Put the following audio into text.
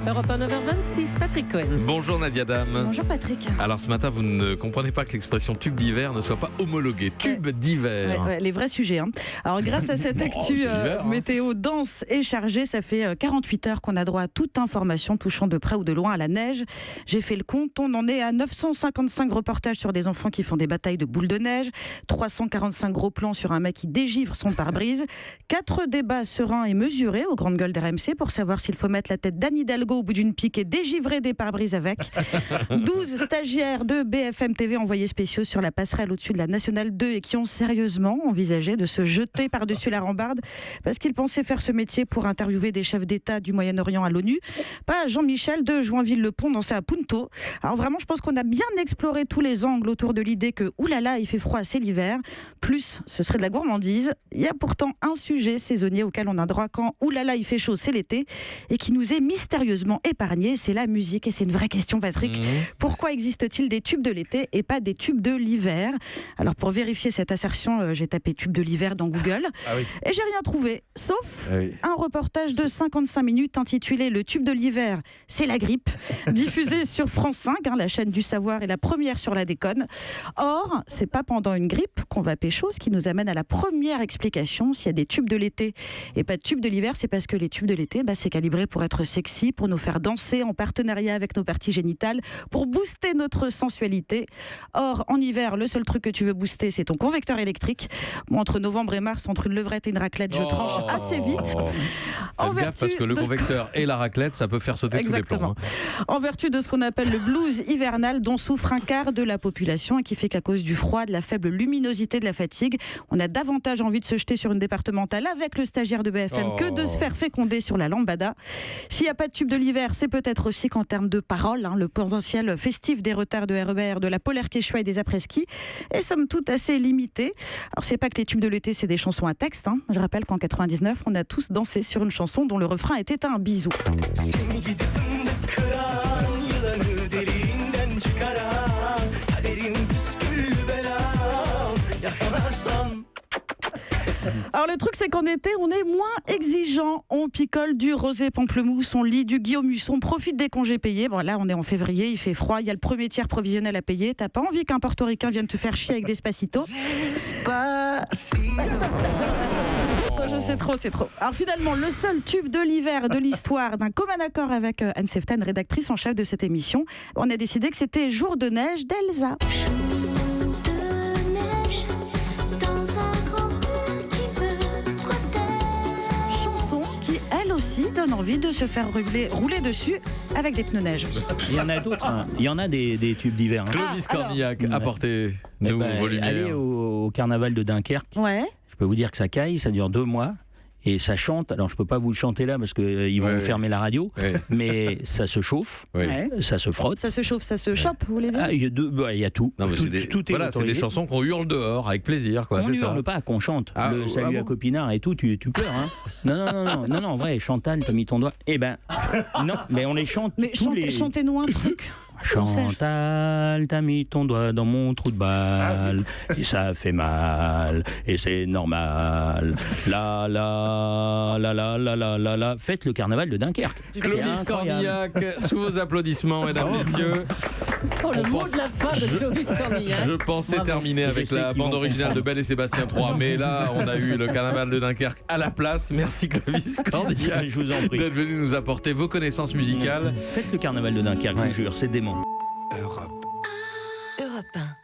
Europe 1, 9h26, Patrick Cohen. Bonjour Nadia Dame. Bonjour Patrick. Alors ce matin, vous ne comprenez pas que l'expression tube d'hiver ne soit pas homologuée. Tube d'hiver. Ouais, les vrais sujets. Alors grâce à cette actu météo dense et chargée, ça fait 48 heures qu'on a droit à toute information touchant de près ou de loin à la neige. J'ai fait le compte, on en est à 955 reportages sur des enfants qui font des batailles de boules de neige, 345 gros plans sur un mec qui dégivre son pare-brise, 4 débats sereins et mesurés aux grandes gueules d'RMC pour savoir s'il faut mettre la tête d'Anne Hidalgo au bout d'une pique et dégivrer des pare-brises avec, 12 stagiaires de BFM TV envoyés spéciaux sur la passerelle au-dessus de la Nationale 2 et qui ont sérieusement envisagé de se jeter par-dessus la rambarde parce qu'ils pensaient faire ce métier pour interviewer des chefs d'État du Moyen-Orient à l'ONU, pas Jean-Michel de Joinville-le-Pont dansé à Punto. Alors vraiment, je pense qu'on a bien exploré tous les angles autour de l'idée que oulala, il fait froid, c'est l'hiver, plus ce serait de la gourmandise. Il y a pourtant un sujet saisonnier auquel on a droit quand oulala, il fait chaud, c'est l'été, et qui nous est mystérieusement épargné, c'est la musique. Et c'est une vraie question, Patrick. Pourquoi existe-t-il des tubes de l'été et pas des tubes de l'hiver? Alors pour vérifier cette assertion, j'ai tapé tube de l'hiver dans Google et j'ai rien trouvé, sauf un reportage de 55 minutes intitulé Le tube de l'hiver, c'est la grippe, diffusé sur France 5, la chaîne du savoir et la première sur la déconne. Or, c'est pas pendant une grippe qu'on va pécho, ce qui nous amène à la première explication. S'il y a des tubes de l'été et pas de tubes de l'hiver, c'est parce que les tubes de l'été, c'est calibré pour être sexy, pour nous faire danser en partenariat avec nos parties génitales, pour booster notre sensualité. Or, en hiver, le seul truc que tu veux booster, c'est ton convecteur électrique. Moi, entre novembre et mars, entre une levrette et une raclette, je tranche assez vite. Faites gaffe parce que le convecteur et la raclette, ça peut faire sauter tous les plans. En vertu de ce qu'on appelle le blues hivernal, dont souffre un quart de la population et qui fait qu'à cause du froid, de la faible luminosité, de la fatigue, on a davantage envie de se jeter sur une départementale avec le stagiaire de BFM que de se faire féconder sur la lambada. S'il n'y a pas de tube de l'hiver, c'est peut-être aussi qu'en termes de paroles, le potentiel festif des retards de RER, de la polaire Quechua et des après-ski est somme toute assez limité. Alors c'est pas que les tubes de l'été, c'est des chansons à texte. Je rappelle qu'en 99, on a tous dansé sur une chanson dont le refrain était un bisou. Alors le truc c'est qu'en été on est moins exigeant, on picole du rosé pamplemousse, on lit du Guillaume Musso, on profite des congés payés. Bon là on est en février, il fait froid, il y a le premier tiers provisionnel à payer, t'as pas envie qu'un portoricain vienne te faire chier avec Despacito? Je sais trop, c'est trop. Alors finalement, le seul tube de l'hiver de l'histoire, d'un commun accord avec Anne Seftan, rédactrice en chef de cette émission, on a décidé que c'était Jour de neige d'Elsa. Aussi donne envie de se faire rouler dessus avec des pneus neige. Il y en a d'autres, il y en a des tubes d'hiver. Clovis Cornillac, apportez-nous vos lumières. Allez au carnaval de Dunkerque. Ouais. Je peux vous dire que ça caille, ça dure 2 mois. Et ça chante, alors je peux pas vous le chanter là parce qu'ils vont fermer la radio, mais ça se chauffe, ça se frotte. Ça se chauffe, ça se chope, vous voulez dire? Il y a tout. Non, mais c'est des chansons qu'on hurle dehors avec plaisir, quoi. On ne hurle pas, qu'on chante. Le salut à copinard et tout, tu pleures. Non, en vrai, Chantal, t'as mis ton doigt. Eh ben, non, mais on les chante. Mais chantez-nous un truc. Chantal, t'as mis ton doigt dans mon trou de balle, si ça fait mal, et c'est normal. La la la la la la la la. Faites le carnaval de Dunkerque. Clovis Cornillac, sous vos applaudissements, mesdames, messieurs. Le mot de la fin de Clovis Cornillac. Je pensais terminer avec la bande originale de Belle et Sébastien 3, mais là, on a eu le carnaval de Dunkerque à la place. Merci Clovis Cornillac. Je vous en prie. D'être venu nous apporter vos connaissances musicales. Faites le carnaval de Dunkerque, je vous jure, c'est dément. Europe 1.